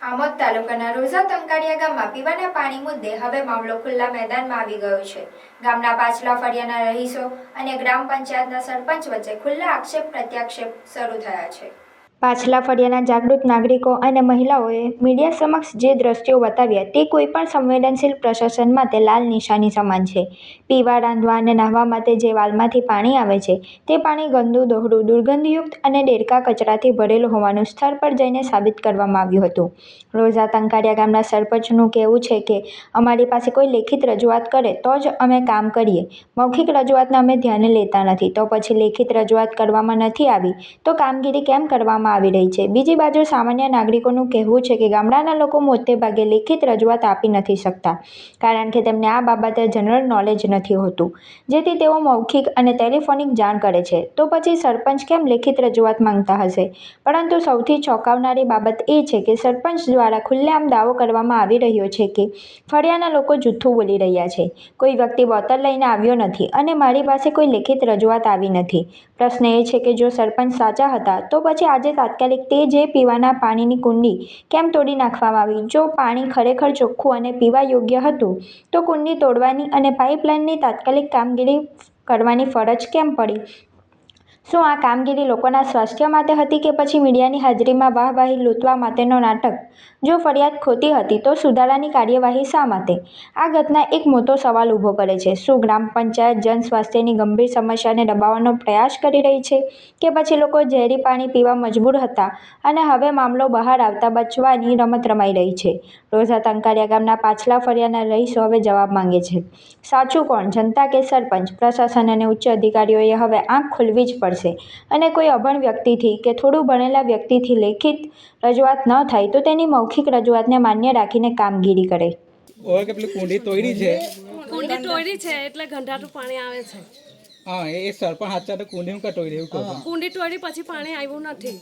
આમોદ તાલુકાના રોઝા તંકાડિયા ગામમાં પીવાના પાણી મુદ્દે હવે મામલો ખુલ્લા મેદાનમાં આવી ગયો છે. ગામના પાછલા ફળિયાના રહીશો અને ગ્રામ પંચાયતના સરપંચ વચ્ચે ખુલ્લા આક્ષેપ પ્રત્યાક્ષેપ શરૂ થયા છે. પાછલા ફળિયાના જાગૃત નાગરિકો અને મહિલાઓએ મીડિયા સમક્ષ જે દ્રશ્યો બતાવ્યા તે કોઈપણ સંવેદનશીલ પ્રશાસન માટે લાલ નિશાની સમાન છે. પીવા, રાંધવા અને નહાવા માટે જે વાલમાંથી પાણી આવે છે તે પાણી ગંદુ, દોહડું, દુર્ગંધયુક્ત અને દેડકા કચરાથી ભરેલું હોવાનું સ્થળ પર જઈને સાબિત કરવામાં આવ્યું હતું. રોઝા તંકાડિયા ગામના સરપંચનું કહેવું છે કે અમારી પાસે કોઈ લેખિત રજૂઆત કરે તો જ અમે કામ કરીએ. મૌખિક રજૂઆતને અમે ધ્યાને લેતા નથી, તો પછી લેખિત રજૂઆત કરવામાં નથી આવી તો કામગીરી કેમ કરવામાં આવી રહી છે. બીજી બાજુ સામાન્ય નાગરિકોનું કહેવું છે કે ગામડાના લોકો મોટે ભાગે લેખિત રજૂઆત આપી નથી શકતા, કારણ કે તેમને આ બાબતે જનરલ નોલેજ નથી હોતું, જેથી તેઓ મૌખિક અને ટેલિફોનિક જાણ કરે છે. તો પછી સરપંચ કેમ લેખિત રજૂઆત માંગતા હશે? પરંતુ સૌથી ચોંકાવનારી બાબત એ છે કે સરપંચ દ્વારા ખુલ્લેઆમ દાવો કરવામાં આવી રહ્યો છે કે ફળિયાના લોકો જૂઠું બોલી રહ્યા છે. કોઈ વ્યક્તિ બોટલ લઈને આવ્યો નથી અને મારી પાસે કોઈ લેખિત રજૂઆત આવી નથી. પ્રશ્ન એ છે કે જો સરપંચ સાચા હતા તો પછી આજે તાત્કાલિક તે જે પીવાના પાણીની કુંડી કેમ તોડી નાખવામાં આવી? જો પાણી ખરેખર ચોખ્ખું અને પીવા યોગ્ય હતું તો કુંડી તોડવાની અને પાઇપલાઇનની તાત્કાલિક કામગીરી કરવાની ફરજ કેમ પડી? શું આ કામગીરી લોકોના સ્વાસ્થ્ય માટે હતી કે પછી મીડિયાની હાજરીમાં વાહવાહી લૂંટવા માટેનો નાટક? જો ફરિયાદ ખોટી હતી તો સુધારાની કાર્યવાહી શા માટે? આ ઘટના એક મોટો સવાલ ઊભો કરે છે. શું ગ્રામ પંચાયત જનસ્વાસ્થ્યની ગંભીર સમસ્યાને દબાવવાનો પ્રયાસ કરી રહી છે કે પછી લોકો ઝેરી પાણી પીવા મજબૂર હતા અને હવે મામલો બહાર આવતા બચવાની રમત રમાઈ રહી છે? રોઝા તંકાડિયા ગામના પાછલા ફળિયાના રહીશો હવે જવાબ માંગે છે. સાચું કોણ, જનતા કે સરપંચ? પ્રશાસન અને ઉચ્ચ અધિકારીઓએ હવે આંખ ખોલવી જ પડશે અને કોઈ અભણ વ્યક્તિથી કે થોડું ભણેલા વ્યક્તિથી લેખિત રજૂઆત ન થાય તો તેની મૌખિક રજૂઆતને માન્ય રાખીને કામગીરી કરે. ઓય કે પેલી કુંડી તોડી છે. કુંડી તોડી છે એટલે ગંધાતું પાણી આવે છે. હા, એ સરપંચ હાચા તો કુંડીમાં કા તોડી એવું કહો. કુંડી તોડી પછી પાણી આવ્યું નથી.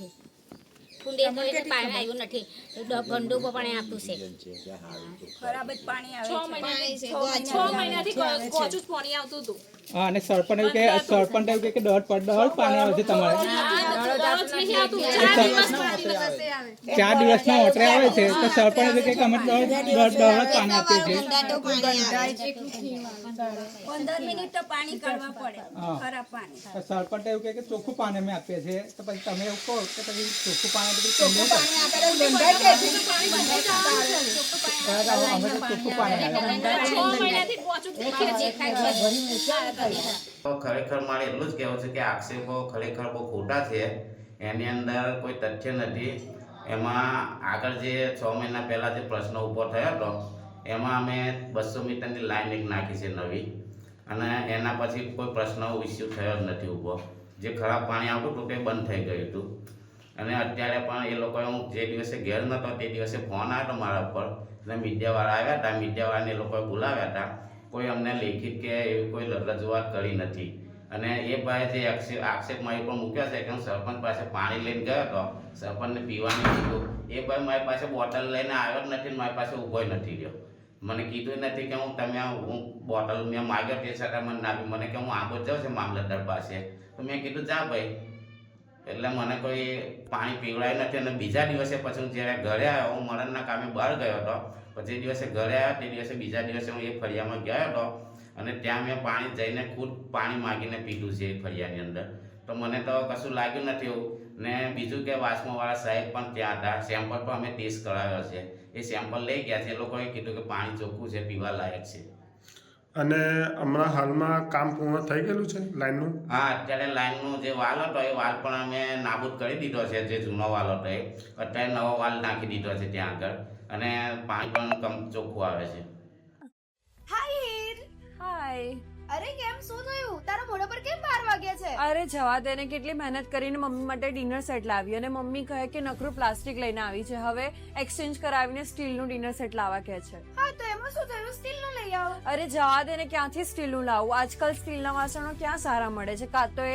કુંડી તોડી પાણી આવ્યું નથી. ગંદુ પાણી આપ્યું છે. ખરાબ જ પાણી આવે છે. 6 મહિનાથી કોચું જ પાણી આવતું હતું. હા, અને સરપંચ એવું કે દોઢ પાણી આવે છે તમારે. 4 દિવસના ઓટરે આવે છે તો સરપંચ એવું કે અમે દોઢ પાણી આપીએ છીએ. 15 મિનિટ તો પાણી કાઢવા પડે. ખરાબ પાણી. સરપંચ એવું કે ચોખ્ખું પાણી અમે આપીએ છીએ તો પછી તમે એવું કહો કે પછી ચોખ્ખું પાણી અમે તો ચોખ્ખું પાણી આવે. 6 મહિનાથી કોચું ખરેખર મારે એટલું જ કહેવું છે કે આક્ષેપો ખરેખર બહુ ખોટા છે. એની અંદર કોઈ તથ્ય નથી. એમાં આગળ જે 6 મહિના પહેલાં જે પ્રશ્ન ઊભો થયો હતો એમાં અમે 200 મીટરની લાઈન એક નાખી છે નવી, અને એના પછી કોઈ પ્રશ્ન ઇસ્યુ થયો જ નથી ઊભો. જે ખરાબ પાણી આવતું હતું તે બંધ થઈ ગયું હતું. અને અત્યારે પણ એ લોકોએ હું જે દિવસે ઘેર નહોતો તે દિવસે ફોન આવ્યો હતો મારા ઉપર, એટલે મીડિયાવાળા આવ્યા હતા. મીડિયાવાળાને એ લોકોએ બોલાવ્યા હતા. કોઈ અમને લેખિત કે એવી કોઈ રજૂઆત કરી નથી. અને એ ભાઈ જે આક્ષેપ મારી પર મૂક્યો છે કે હું સરપંચ પાસે પાણી લઈને ગયો હતો, સરપંચને પીવાનું કીધું, એ ભાઈ મારી પાસે બોટલ લઈને આવ્યો જ નથી, મારી પાસે ઊભો નથી રહ્યો. મને કીધું નથી કે હું બોટલ મેં માગ્યો તે છતાં મને ના આપી. મને કે હું આગળ જાઉં છું મામલતદાર પાસે, તો મેં કીધું જા ભાઈ. એટલે મને કોઈ પાણી પીવડાયું નથી. અને બીજા દિવસે પછી હું જ્યારે ઘરે આવ્યો, હું મરણના કામે બહાર ગયો હતો, પછી જે દિવસે ઘરે આવ્યો તે દિવસે બીજા દિવસે હું એ ફળિયામાં ગયો હતો અને ત્યાં મેં પાણી જઈને ખુદ પાણી માગીને પીધું છે એ ફળિયાની અંદર. તો મને તો કશું લાગ્યું નથી એવું. ને બીજું કે વાસમાવાળા સાહેબ પણ ત્યાં હતા. સેમ્પલ પણ અમે ટેસ્ટ કરાવ્યો છે. એ સેમ્પલ લઈ ગયા છે. એ લોકોએ કીધું કે પાણી ચોખ્ખું છે, પીવા લાયક છે. અને હમણાં હાલમાં કામ પૂર્ણ થઈ ગયેલું છે લાઈનનું? હા, અત્યારે લાઈનનો જે વાલ હતો એ વાલ પણ અમે નાબૂદ કરી દીધો છે. જે જૂનો વાલ હતો એ અત્યારે નવો વાલ નાખી દીધો છે ત્યાં આગળ, અને પાણી પણ ચોખ્ખું આવે છે. હાય. અરે કેમ, શું થયું? તારા મોઢા પર કેમ 12 વાગ્યા છે? અરે જવા દે ને, કેટલી મહેનત કરીને મમ્મી માટે ડિનર સેટ લાવી અને મમ્મી કહે કે નકરું પ્લાસ્ટિક લઈને આવી છે, હવે એક્સચેન્જ કરાવીને સ્ટીલનું ડિનર સેટ લાવવા કહે છે. હા તો એમાં શું થયું? સ્ટીલનું લઈ આવો. અરે જવા દે ને, ક્યાંથી સ્ટીલનું લાવું? આજકાલ સ્ટીલના વાસણો ક્યાં સારા મળે છે? કાં તો એ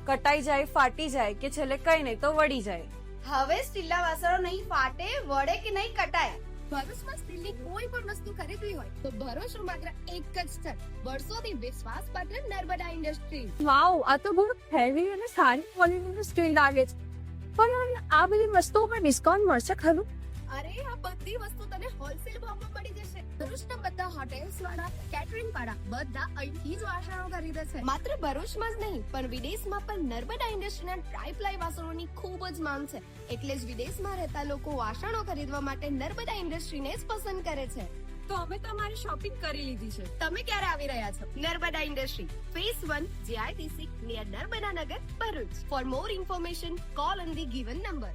કટાઈ જાય, ફાટી જાય, કે છેલ્લે કઈ નહીં તો વળી જાય. હવે સ્ટીલના વાસણો નહીં ફાટે, વળે કે નહીં કટાય. ભરૂચમાં સ્ટીલની કોઈ પણ વસ્તુ ખરીદવી હોય તો ભરોસો માત્ર એક જ સ્થળ, વર્ષોથી વિશ્વાસપાત્ર નર્મદા ઇન્ડસ્ટ્રીઝ. વાવ, આ તો બહુ હેવી અને સારી ક્વોલિટીનું સ્ટીલ લાગે છે. પણ આ બધી વસ્તુઓ પર ડિસ્કાઉન્ટ મળશે ખરું? અરે આ બધી વસ્તુ તને હોલસેલ ભાવમાં મળી જશે. ભરૂચના બધા હોટેલ્સ વાળા, કેટરિંગ વાળા બધા અહીંથી જ વાસણો ખરીદે છે. માત્ર ભરૂચમાં જ નહીં પણ વિદેશમાં પણ નર્મદા ઇન્ડસ્ટ્રીના ટ્રાય-પ્લાય વાસણોની ખૂબ જ માંગ છે. એટલે જ વિદેશમાં રહેતા લોકો વાસણો ખરીદવા માટે નર્મદા ઇન્ડસ્ટ્રીને જ પસંદ કરે છે. તો અમે તમારી શોપિંગ કરી લીધી છે. તમે ક્યારે આવી રહ્યા છો? Narmada industry, phase 1, JITC, near Narmada Nagar, Bharuch. For more information, call on the given number.